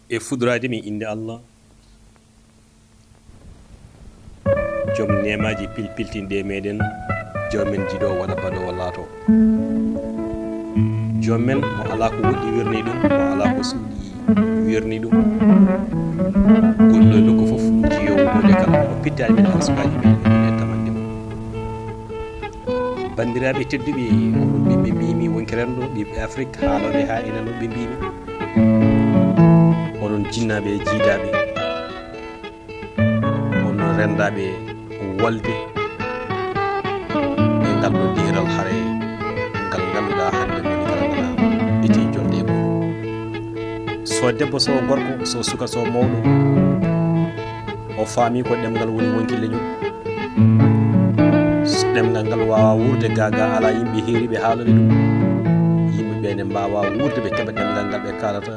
e fuɗɗorade min inde Allah joom nemaji pilpiltinde meɗen joom men jiɗo waɗa baɗowo laato joom men mo ala ko woɗɗi wirni ɗum mo ala ko suuɗi wirni ɗum golloy ko fof jiyowo hunde kala o pittani men arsukaji meɗen e tamande mum bandiraɓe tedduɓe onon ɓiɓɓe mbimi wonki renɗo ɓiɓɓe Afrique haalode ha ina no ɓe mbimi onon jinnaɓe e jiidaɓe onon rendaɓe walde e ngal ɗo diral haare ngal ganduɗa hande moni kala ngana ɓeti jonde e mum so debbo so gorko so suka so mawɗo o faami ko ɗemgal woni wonki leñol ɗemgal ngal wawa wurde gaga ala yimɓe heeriɓe haalade ɗum yimɓeɓe ne mbawa wurde ɓe keɓa ɗemgal ngal ɓe kalata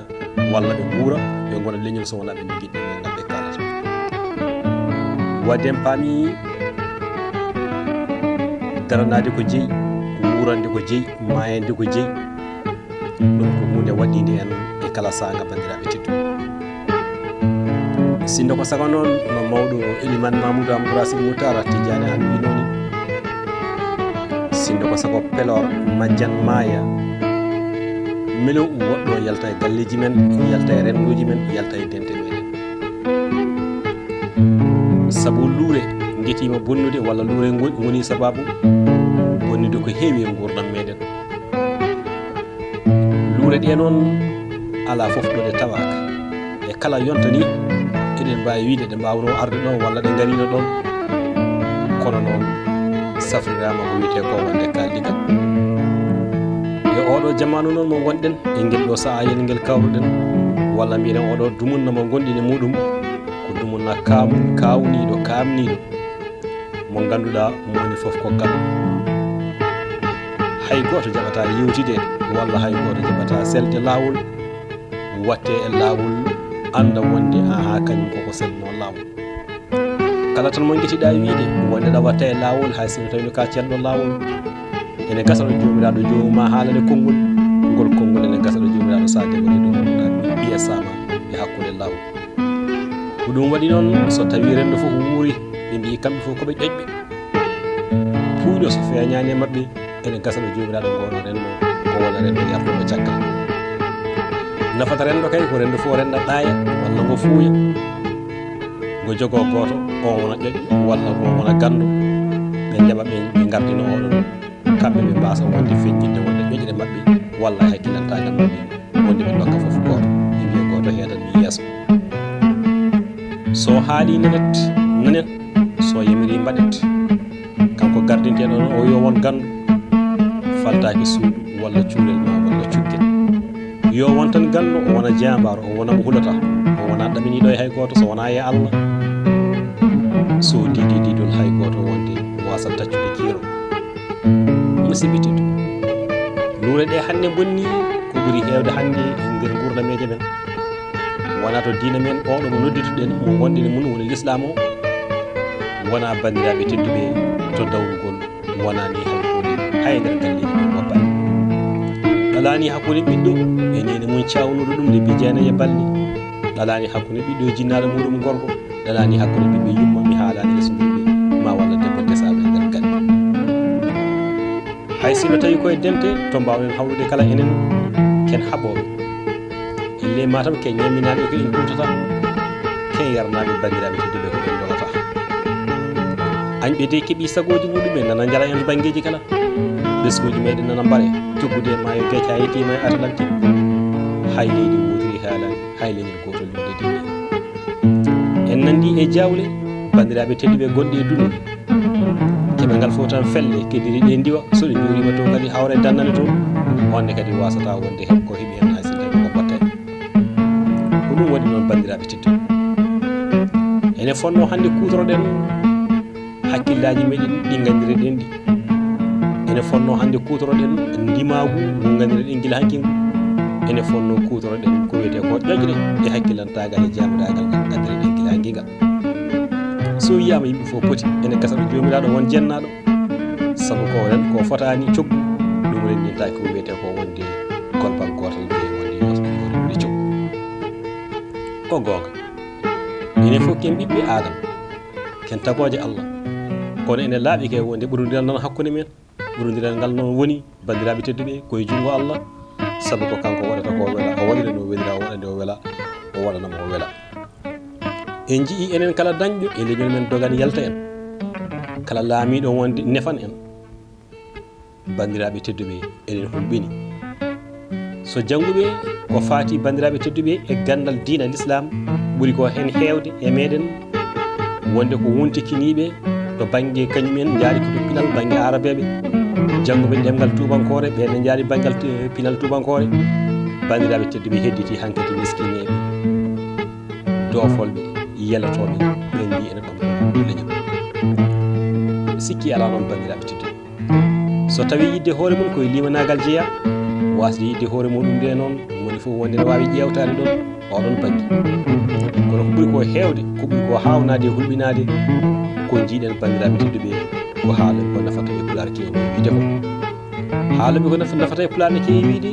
walla ɓe guura ɓe gona leñol so wona ɓe jogui ɗemgal ngal ɓe kalata wadde en paami daranade ko jeeyi wurande ko jeeyi mayande ko jeeyi ɗum ko hunde waɗinde en e kala saanga bandiraɓe teddu sinno ko sago noon no mawɗo Elimane Mamadou Amadou Racine Moutara Tidiane an winoni sinno ko sago pelor majjan maaya melo woɗɗo yalta e galleji men yalta e rendoji men yalta e dente meɗen saabu luure guetima bonnude walla luure woni sababu bonnude ko heewi e gurdam meɗen luure ɗe noon ala foof ɗo ɗe tawaka e kala yontani eɗen mbawi wiide ɗe mbawno arde ɗon walla ɗe garino ɗon kono noon safrirama ko wiyete ko wonde kaldigal e oɗo jamanu noon mo gonɗen e ngel ɗo sahayel ngel kawruɗen walla mbiɗen oɗo dumunna mo gonɗin e muɗum ko dumunna kawniɗo kamniɗo mo ganduɗa moni foof ko gaɗo hay goto jaɓata yewtide walla hay goto jaɓata selde lawol watte e lawol anda wonde aha kañum koko selno lawol kala tan mo guetiɗa wiide wonde ɗa watta e lawol hay sino tawino ka celɗo lawol ene gasaɗo jomiraɗo jomuma haalade konngol ngol konngol ene gasaɗo jomiraɗo sade woni ɗum ɓiya sama e hakkude lawol ko ɗum waɗi noon so tawi rendo fof wuuri ɓe mbi kamɓe fof koɓe ƴoƴɓe puuɗo so feeñani e mabɓe ene gasaɗo jomiraɗo ngono rendo ko wona rendo yartoɗo caggal nafata rendo kay ko rendo fof renda ɗaya walla ngo fuuya ngo jogo goto on wona ƴoƴƴo walla on wona gandu ɓe jaɓa ɓe gardino oɗon kamɓe ɓe mbasa wonde feƴƴinde wonde ƴoƴre mabɓe walla hakkilantagal mabɓe wonde ɓe dokka foof goto ɓe mbiya goto heeɗanmi yeeso so haali nanet nanen so yamiri mbaɗet kanko gardinteɗo o yo won gandu faltaki suudu walla cuurel ma walla cugguel yo won tan gandu o wona jambaro o wona mo hulata o wona ɗaminiɗo e hay goto so wona e Allah so didol hay goto wonde wasa taccude kiiro musidɓe teddu luure ɗe hande bonni ko ɓuuri hewde hande e nder gurdameje men wona to diina men oɗo mo noddituɗen mo gonɗini mun woni l'islam o wona bandiraɓe tedduɓe to dawrugol wonani hakkude hay nder galleji men wobbani ɗalani hakkude ɓiɗɗo e nene mum cawnuɗo ɗum nde bijane e balɗe ɗalani hakkude ɓiɗɗo e jinnaɗo muɗum gorko ɗalani hakkude ɓiɓɓe yumma mi haalani resuluɓe ma walla debbo desaɓe e nder galle hay sino tawi koye dente to mbawɗen hawrude kala enen ken haɓoɓe elle matam ken ñamminaɓe ko en ɗutata ken yarnaɓe bandiraɓe tedduɓe ko en dolata añɓe de keeɓi sagoji muɗumen nana jara en banggueji kala ɓesguji meɗen nana mbare joggude ma e geeca yetima e Atlantique hay leydi wotiri haalani hay leñol gotol wonde dinne en nandi e jawle bandiraɓe tedduɓe gonɗi e duno keɓe ngal fof tan felle kediri ɗe ndiwa soɗo jurima to kadi hawre dannane toon onne kadi wasata wonde hen ko heeɓi hen haysi tawi ko batta ko ɗum waɗi noon bandiraɓe tedduɓe ene fonno hande kutoroɗen hakkillaji meɗen ɗi gandireɗen ɗi ene fonno hande kutoroɗen ndimagu ngo gandireɗen guila hankingu ene fonno kutoroɗen ko wiyete ko ƴoƴre e hakkilantagal e jamiragal ngal gandireɗen guila hankigal so yiyama yimɓe fof poti ene gasaɗo jomiraɗo won jennaɗo saabu ko ren ko fotani coggu ɗum renndintaki ko wiyete ko wonde kolbal gotal ɓe wonde yosde coggu ko gonga enen fof ken ɓiɓɓe Adama ken tagoje Allah kono ene laaɓi ke wonde ɓurodiral noon hakkude men ɓurodiral ngal noon woni bandiraɓe tedduɓe koye jungo Allah sabu ko kanko waɗata ko wela o waɗira no welira o waɗande o wela o waɗanamo o wela en jii enen kala dañƴo e leñol men dogan yalta en kala laamiɗo wonde nefan en bandiraɓe tedduɓe eɗen hulɓini so jannguɓe ko faati bandiraɓe tedduɓe e gandal diina l'islam ɓuri ko hen heewde e meɗen wonde ko wontikiniɓe to banggue kañumen jaari koto pinal banggue arabeɓe jannguɓe ɗemgal tubankore ɓenne jaari banggal pinal tubankore bandiraɓe tedduɓe hedditi hankkadi miskineɓe doofolɓe yelotoɓe ɓen mbi ene ɓamto leñol sikki ala noon bandiraɓe tedduɓe so tawi yidde hoore mum koye limanagal jeeya wasde yidde hoore muɗum nde noon woni fof wonde ne wawi ƴewtade ɗon oɗon banggue kono ko ɓuuri ko heewde ko ɓuuri ko hawnade e hulɓinade ko jiiɗen bandiraɓe tedduɓe ko haala ko nafata e pulaar kewi wiide ko haalaɓe ko nafata e pulaar ne kewi wiide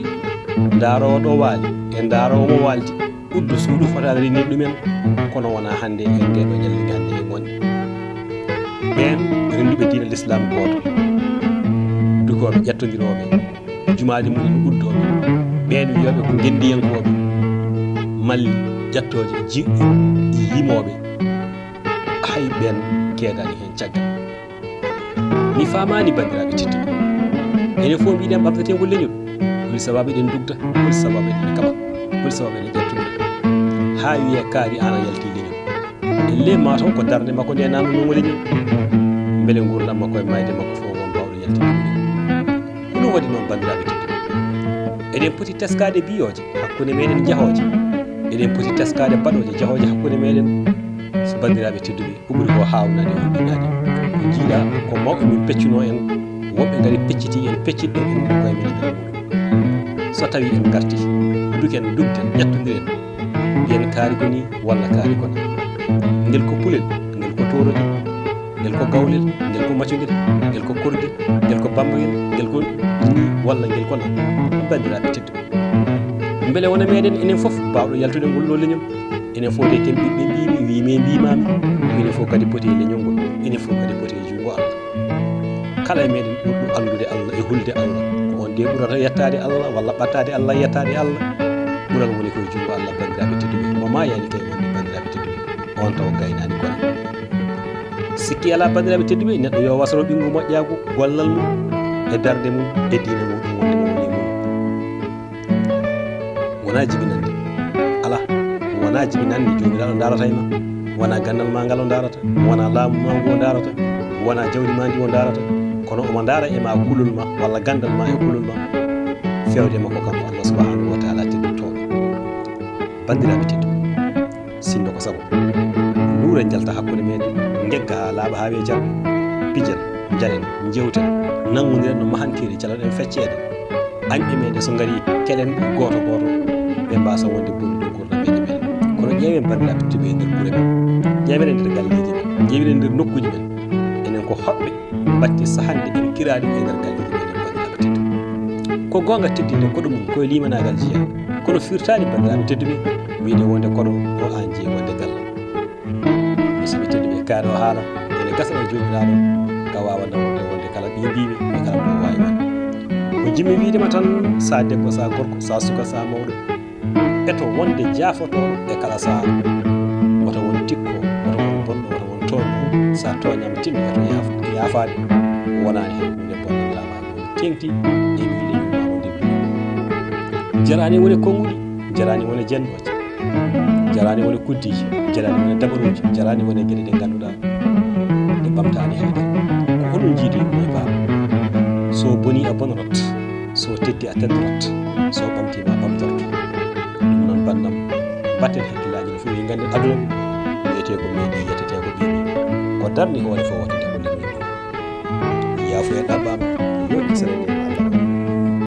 daarowo ɗo waali e daarowo mo waaldi uddu suudu fotade renir ɗumen kono wona hande e ndeɗo ñalliga hande e gonɗe ɓen renduɓe diina l'islam goto dukoɓe ƴettodiroɓe jumaji mumen uddoɓe ɓen wiyoɓe ko gendiyankoɓe malli ƴettoje jiɗɗi yimoɓe hay ɓen keedani hen caggal mi famani bandiraɓe tedduɓe enen fof mbiɗen ɓamtatego leñol holi sababu eɗen dugda holi sababu eɗen kaɓa holi sababu eɗen ƴettude ha wiye kaari ana yalti leñol elle mataw ko darde makko nde namnomo leñol beele gurdam makko e mayde makko fof won bawɗo yaltide leñol ɗum waɗi noon bandiraɓe tedduɓe eɗen poti teskade biyoje hakkude meɗen jahoje eɗen poti teskade baɗoje jahoje hakkude meɗen so bandiraɓe tedduɓe ko ɓuuri ko hawnade e hulɓinade ko jiiɗa ko mawɓe min peccuno en woɓɓe gari pecciti en peccitɗo en koye men nder muɗum so tawi en garti duken dugden ƴettodiren mbiyen kaari ko ni walla kaari ko ni ngel ko pulel ngel ko toroɗi ngel ko gawlel ngel ko maccodel ngel ko korgel ngel ko bambayel ngel ko ni walla ngel ko na bandiraɓe tedduɓe beele wona meɗen enen foof mbawɗo yaltude ngol ɗo leñol enen fof de ken ɓiɓɓe mbimi wimi mbimami minen fof kadi poti e leñol ngol enen fof kadi poti e jungo Allah kala e meɗen ɓurɗo andude Allah e hulde Allah ko on de ɓurata yettade Allah walla ɓattade Allah yettade Allah ɓural woni koye jungo Allah bandiraɓe tedduɓe mo mayani kay wonde bandiraɓe tedduɓe on taw gaynani golle sikki ala bandiraɓe tedduɓe neɗɗo yo wasano ɓingu moƴƴagu gollal mum e darde mum e diina muɗum wonde mo woni mum wona jibinande ala wona jibinande jomiraɗo darata ema wona gandal ma ngal o darata wona laamu ma ngu o darata wona jawdi ma ndi o darata kono omo dara ema kulol ma walla gandal ma e kulol ma fewde makko kanko Allah subhanahu wa taala teddutoɓe bandiraɓe tedduɓe sinno ko sago luure jalta hakkude meɗen gegga ha laaɓa ha wiye jar pijen jalen jewten nangodiren no mahantiri caloɗen feccede añɓe meɗen so gari keɗen goto goto ɓe mbasa wonde bonnude gurdam meɗe meɗen kono ƴeewen bandiraɓe tedduɓe e nder guure men ƴeewen e nder galleji men ƴeewen e nder nokkuji men enen ko hoɓɓe batti sahande en kiraɗi e nder galleji meɗen bandiraɓe tedduɓe ko gonga teddinde koɗo mum koye limanagal jeeya kono firtani bandiraɓe tedduɓe wiide wonde koɗo o an jeeyi wonde galla musidɓe tedduɓe kaari o haala ene gasano jomiraɗo ka wawana wonde kala ɓi mbimi e kala ɗo wawi wonde ko jimmi widema tan sa debbo sa gorko sa suka sa mawɗo eto wonde jaafotoɗo e kala saaha woto won tikko woto won bonɗo woto won toño sa toñama tin eto yaafade wonani hen hunde bonɗirama woni tengti e wiide yumma wonde jarani woni konguɗi jarani woni jennoje jarani woni kuddiji jarani woni dabaruji jarani woni gueɗe ɗe ganduɗa ɗe ɓamtani hayde ko hoɗum jiidu yumma e baaba so boni a bonorot so teddi a teddorot so ɓamtima ɓamtorto ɗum noon bannam batten hakkillaji no fewi ganden aduna wiyete ko meeɗi yetete ko ɓiɓi ko darni hoore fo wottete ko lemni ɗum yaafo e ɗaɓɓama yokki sanade